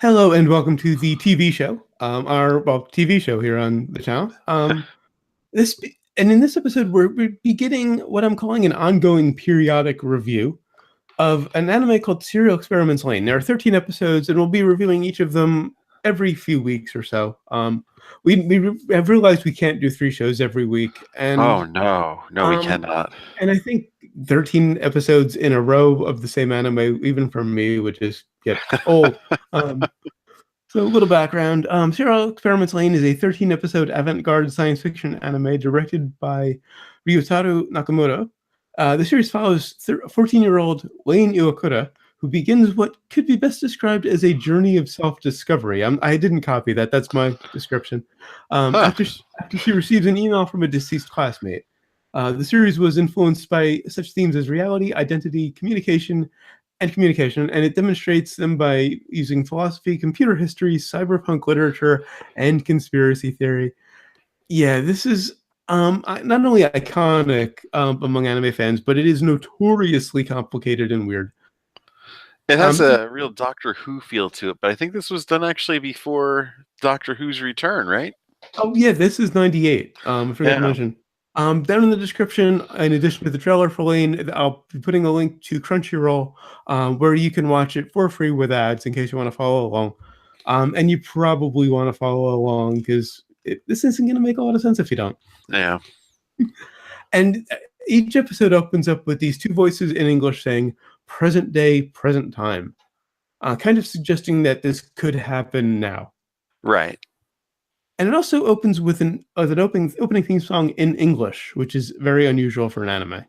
Hello and welcome to the TV show, our TV show here on the channel. In this episode, we're beginning what I'm calling an ongoing periodic review of an anime called Serial Experiments Lane. There are 13 episodes, and we'll be reviewing each of them every few weeks or so. We have realized we can't do 3 shows every week, Oh no, no, we um, cannot. and I think 13 episodes in a row of the same anime, even for me, would just get old. Um, so, a little background. Serial Experiments Lane is a 13-episode avant-garde science fiction anime directed by Ryotaro Nakamura. The series follows 14-year-old Lane Iwakura, who begins what could be best described as a journey of self-discovery. I didn't copy that. That's my description. Huh. After she receives an email from a deceased classmate. The series was influenced by such themes as reality, identity, communication, and it demonstrates them by using philosophy, computer history, cyberpunk literature, and conspiracy theory. Yeah, this is not only iconic among anime fans, but it is notoriously complicated and weird. It has Um, a real Doctor Who feel to it, but I think this was done actually before Doctor Who's return, right? oh yeah, this is '98. I forgot to Yeah. mention. Down in the description, in addition to the trailer for Lane, I'll be putting a link to Crunchyroll, where you can watch it for free with ads in case you want to follow along. And you probably want to follow along because this isn't going to make a lot of sense if you don't. Yeah. And each episode opens up with these two voices in English saying "present day, present time," kind of suggesting that this could happen now. Right. And it also opens with an opening theme song in English, which is very unusual for an anime.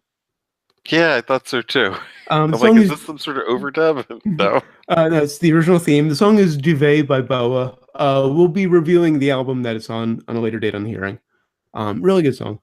Yeah, I thought so too. The I'm like, song is is this some sort of overdub? No. no, it's the original theme. The song is Duvet by Boa. We'll be reviewing the album that it's on a later date on the hearing. Really good song.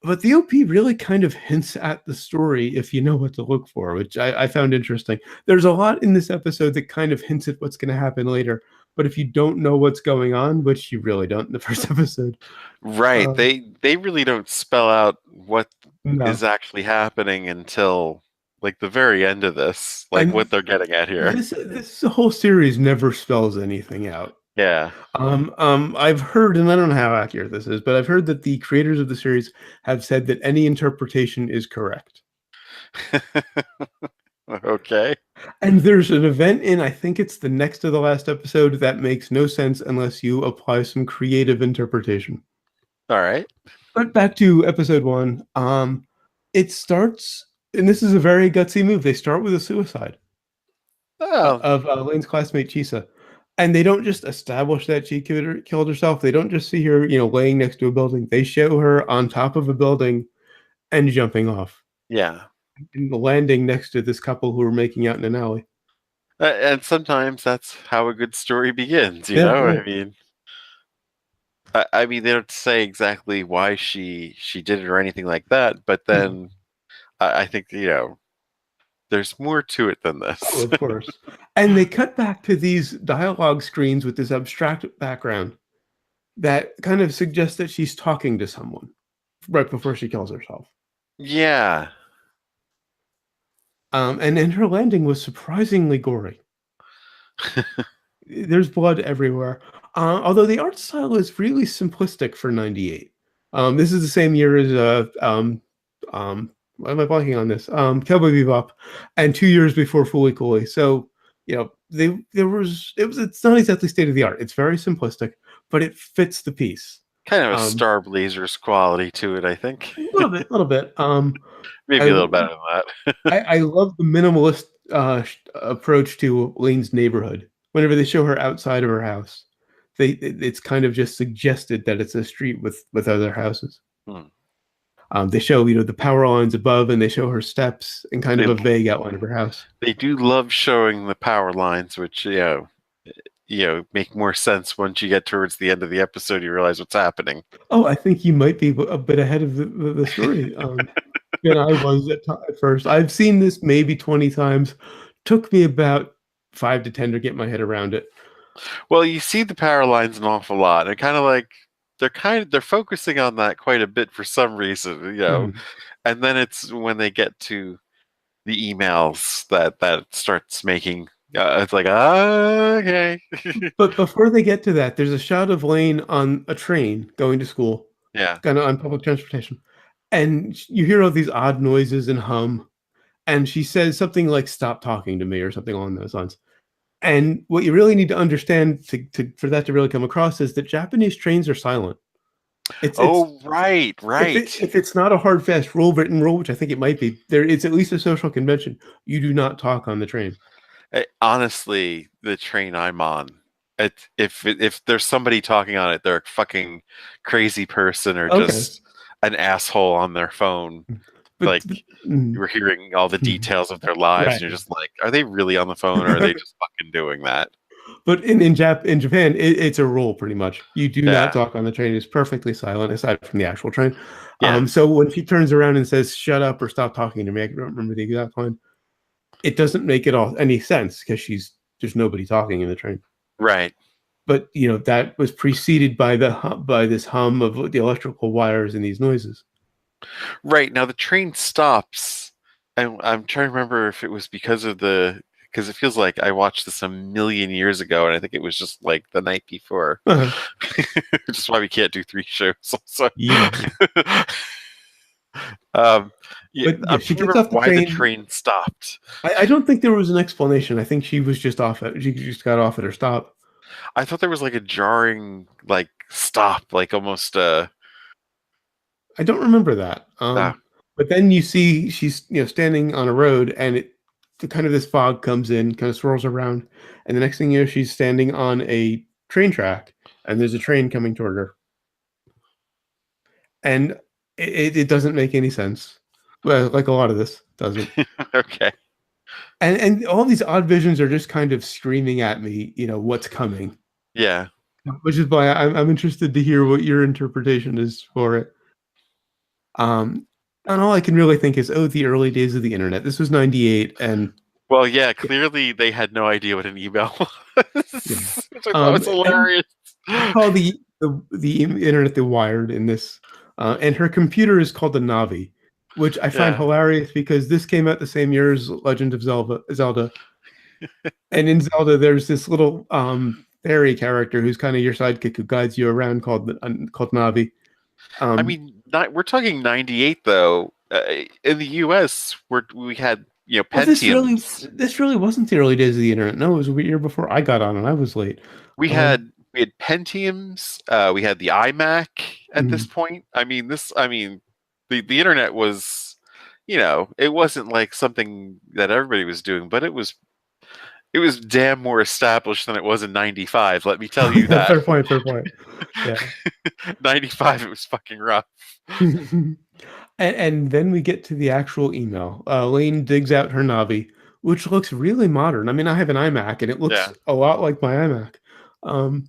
But the OP really kind of hints at the story if you know what to look for, which I found interesting. There's a lot in this episode that kind of hints at what's going to happen later. But if you don't know what's going on, which you really don't in the first episode, Right. um, They really don't spell out what is no. actually happening until like the very end of this, like And what they're getting at here. this whole series never spells anything out. Yeah. I've heard, and I don't know how accurate this is, but I've heard that the creators of the series have said that any interpretation is correct. Okay. And there's an event in, I think it's the next to the last episode, that makes no sense unless you apply some creative interpretation. All right. But back to episode one. It starts, and this is a very gutsy move. They start with a suicide Oh, of Lane's classmate Chisa. And they don't just establish that she killed herself. They don't just see her, laying next to a building. They show her on top of a building and jumping off yeah. and landing next to this couple who are making out in an alley. And sometimes that's how a good story begins, you Yeah, know? yeah. I mean, they don't say exactly why she did it or anything like that, but No. then I think, there's more to it than Oh, this. of course. And they cut back to these dialogue screens with this abstract background that kind of suggests that she's talking to someone right before she kills herself. Yeah. And her landing was surprisingly gory. There's blood everywhere. Although the art style is really simplistic for '98. This is the same year as why am I blanking on this? Cowboy Bebop, and 2 years before Fooly Cooly. So it's not exactly state of the art. It's very simplistic, but it fits the piece. Kind of a Um, Star Blazers quality to it, I think. a little bit. Maybe a I little better than that. I love the minimalist approach to Lane's neighborhood. Whenever they show her outside of her house, it's kind of just suggested that it's a street with other houses. Hmm. They show the power lines above, and they show her steps and kind They of a vague outline of her house. they do love showing the power lines, which make more sense once you get towards the end of the episode. You realize what's happening. Oh, I think you might be a bit ahead of the story than I was at first. I've seen this maybe 20 times. Took me about 5 to 10 to get my head around it. Well, you see the power lines an awful lot, and kind of like they're focusing on that quite a bit for some reason. Mhm. And then it's when they get to the emails that starts making It's like, okay. But before they get to that, there's a shot of Lane on a train going to school, Yeah. kind of on public transportation, and you hear all these odd noises and hum, and she says something like "Stop talking to me" or something along those lines. And what you really need to understand for that to really come across is that Japanese trains are silent. It's Oh, right, right. if it's not a hard fast written rule, which I think it might be, there it's at least a social convention. You do not talk on the train. Honestly, the train I'm on, if there's somebody talking on it, they're a fucking crazy person or Okay, just an asshole on their phone. but Like you're hearing all the details of their lives, right. and you're just like, are they really on the phone, or are they just fucking doing that? But in Japan, it's a rule pretty much. You do not Yeah, talk on the train. It's perfectly silent aside from the actual train. yeah, So when she turns around and says "shut up" or "stop talking to me," I don't remember the exact line. It doesn't make it all any sense because there's nobody talking in the train. right, But that was preceded by by this hum of the electrical wires and these noises. right. Now the train stops, and I'm trying to remember if it was because it feels like I watched this a million years ago, and I think it was just like the night before. Uh-huh. Which is why we can't do 3 shows. Also, Yeah, yeah, but yeah, I'm she trying to gets remember off the why the train. train stopped. I don't think there was an explanation. I think she was just off it. She just got off at her stop. I thought there was like a jarring, like stop, like almost I don't remember that. uh But then you see she's standing on a road, and the kind of this fog comes in, kind of swirls around, and the next thing you know, she's standing on a train track, and there's a train coming toward her, and it doesn't make any sense. Well, like a lot of this doesn't. okay. And all these odd visions are just kind of screaming at me, what's coming, Yeah. which is why I'm interested to hear what your interpretation is for it. And all I can really think is, oh, the early days of the internet. This was '98, and Well, yeah, clearly they had no idea what an email was, which I thought was and hilarious. they call the internet the Wired in this, and her computer is called the Navi, which I find Yeah. hilarious because this came out the same year as Legend of Zelda, and in Zelda there's this little fairy character who's kind of your sidekick who guides you around called Navi. I Um, mean, we're talking 98 though. In the US, we had, well, Pentiums. this really wasn't the early days of the internet. No, it was a year before I got on, and I was late. We Um, had Pentiums. We had the iMac at this mhm. point. The internet was, it wasn't like something that everybody was doing, but it was damn more established than it was in 95. Let me tell you that. Fair point. Fair point. Yeah. 95, it was fucking rough. And then we get to the actual email. Lane digs out her Navi, which looks really modern. I mean, I have an iMac, and it looks Yeah, a lot like my iMac. Um,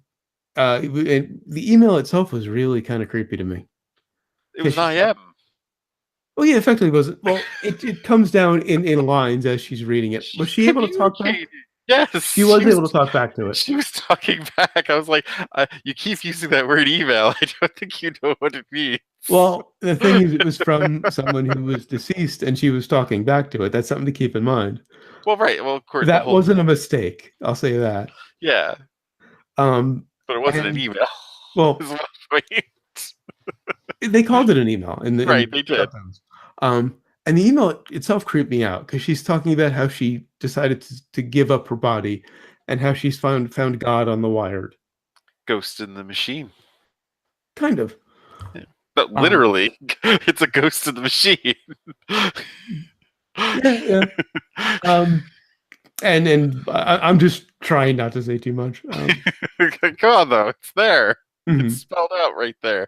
and the email itself was really kind of creepy to me it because was an she's IM. well, yeah, effectively was well. It comes down in lines as she's reading it. Was She she able to talk back? communicated. Yes, She was able to talk back to it. she was talking back. I was like, you keep using that word email. I don't think you know what it means. Well, the thing is, it was from someone who was deceased, and she was talking back to it. That's something to keep in mind. Well, right. Well, of course, the That whole wasn't a mistake. I'll say that. yeah, Um, but it wasn't an and email. well, Is what I mean. they called it an email Right, in they did. subtitles. And the email itself creeped me out because she's talking about how she decided to give up her body, and how she's found God on the Wired. Ghost in the machine. Kind of. Yeah. But Um, literally, it's a ghost in the machine. yeah, yeah. I'm just trying not to say too much. Come on, though. It's there. It's Mhm. spelled out right there.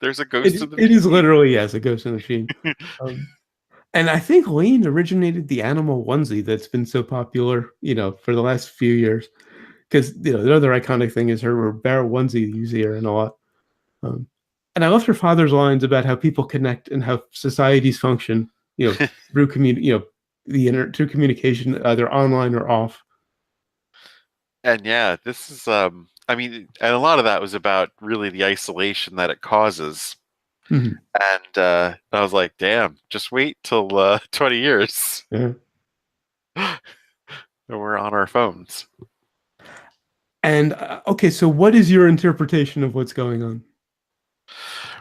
There's a ghost in the It is machine. literally, yes, a ghost in the machine. Um, and I think Lane originated the animal onesie that's been so popular, for the last few years. Because the other iconic thing is her bear onesie you see her in a lot. Um, and I loved her father's lines about how people connect and how societies function, through through communication, either online or off. And yeah, this is and a lot of that was about really the isolation that it causes. Mhm. And I was like, damn, just wait till 20 years. Yeah. We're on our phones. And okay, so what is your interpretation of what's going on?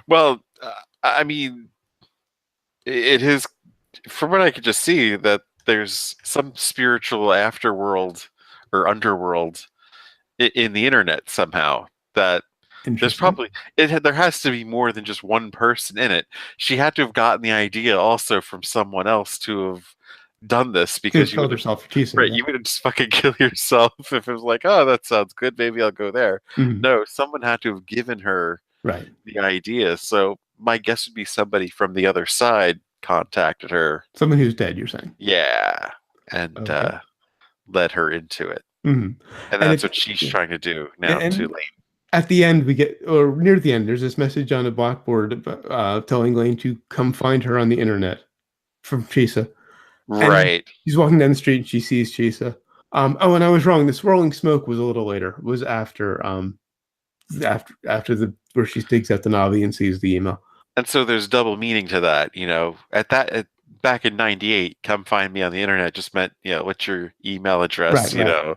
Well, I mean, it is, from what I could just see, that there's some spiritual afterworld or underworld in the internet somehow. That there's probably there has to be more than just one person in it. She had to have gotten the idea also from someone else to have done this, because you would have, herself Chisa, right, yeah. you would have just fucking kill yourself if it was like, oh, that sounds good, maybe I'll go there. Mhm. No, someone had to have given her Right. the idea. So my guess would be somebody from the other side contacted her. Someone who's dead, you're saying? Yeah, and Okay. led her into it. Mhm. And that's what she's trying to do now to Lane. At the end, we get, or near the end, there's this message on a blackboard telling Lane to come find her on the internet from Chisa. Right. And she's walking down the street and she sees Chisa. Oh, and I was wrong. The swirling smoke was a little later. It was after the where she digs out the Navi and sees the email. And so there's double meaning to that. Back in '98, come find me on the internet just meant, what's your email address, Right.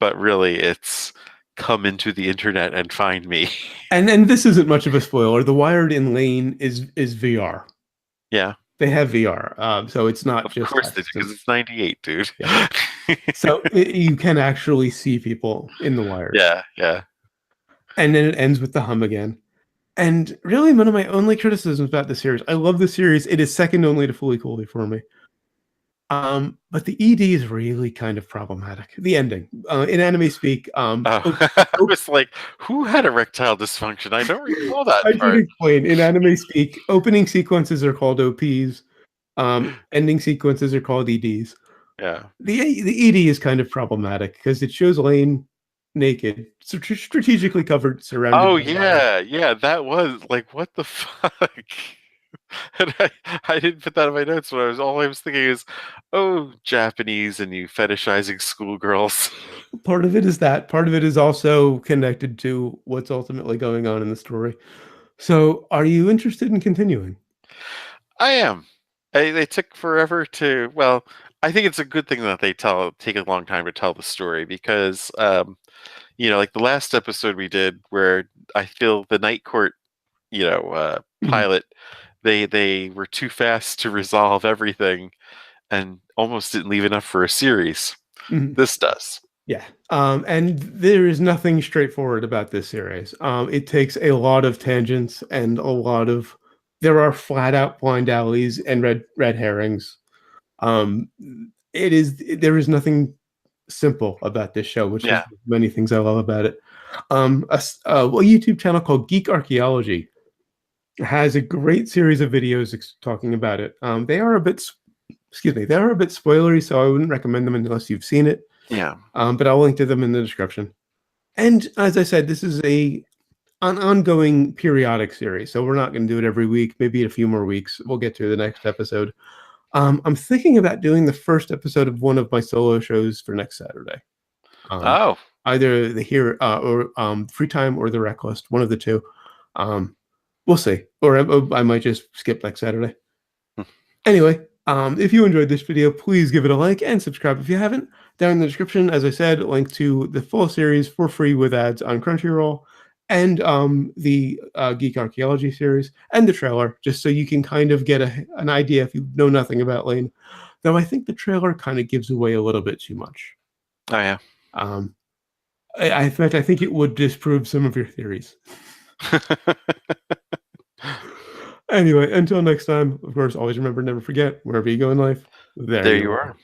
But really it's come into the internet and find me. And this isn't much of a spoiler. The Wired in Lane is VR. Yeah. They have VR, so it's not just. Of course they do, because it's '98, dude. Yeah. So you can actually see people in the Wired. Yeah. And then it ends with the hum again. And really, one of my only criticisms about the series, I love the series. It is second only to Fooly Cooly for me. But the ED is really kind of problematic. The ending, in anime speak. I was like, who had erectile dysfunction? I don't recall that. I should explain. In anime speak, opening sequences are called OPs. Ending sequences are called EDs. Yeah. The ED is kind of problematic because it shows Lane naked, strategically covered, surrounded. Oh yeah, that was like, what the fuck? And I didn't put that in my notes, but all I was thinking is, oh, Japanese and you fetishizing schoolgirls. Part of it is that. Part of it is also connected to what's ultimately going on in the story. So, are you interested in continuing? I am. They took forever to. Well, I think it's a good thing that they take a long time to tell the story, because, like the last episode we did, where I feel the Night Court, pilot, they were too fast to resolve everything, and almost didn't leave enough for a series. This does. Yeah. And there is nothing straightforward about this series. It takes a lot of tangents and there are flat out blind alleys and red herrings. There is nothing simple about this show, which is many things I love about it. A YouTube channel called Geek Archaeology has a great series of videos talking about it. They are a bit spoilery, so I wouldn't recommend them unless you've seen it. Yeah. But I'll link to them in the description. And as I said, this is an ongoing periodic series, so we're not going to do it every week. Maybe in a few more weeks, we'll get to the next episode. I'm thinking about doing the first episode of one of my solo shows for next Saturday. Either the Here or Free Time or the Rec List, one of the two. We'll see. Or I might just skip next Saturday. Anyway, if you enjoyed this video, please give it a like and subscribe if you haven't. Down in the description, as I said, link to the full series for free with ads on Crunchyroll, and the Geek Archaeology series, and the trailer, just so you can kind of get an idea if you know nothing about Lane. Though I think the trailer kind of gives away a little bit too much. Oh, yeah. In fact, I think it would disprove some of your theories. Anyway, until next time, of course, always remember, never forget, wherever you go in life, there you are.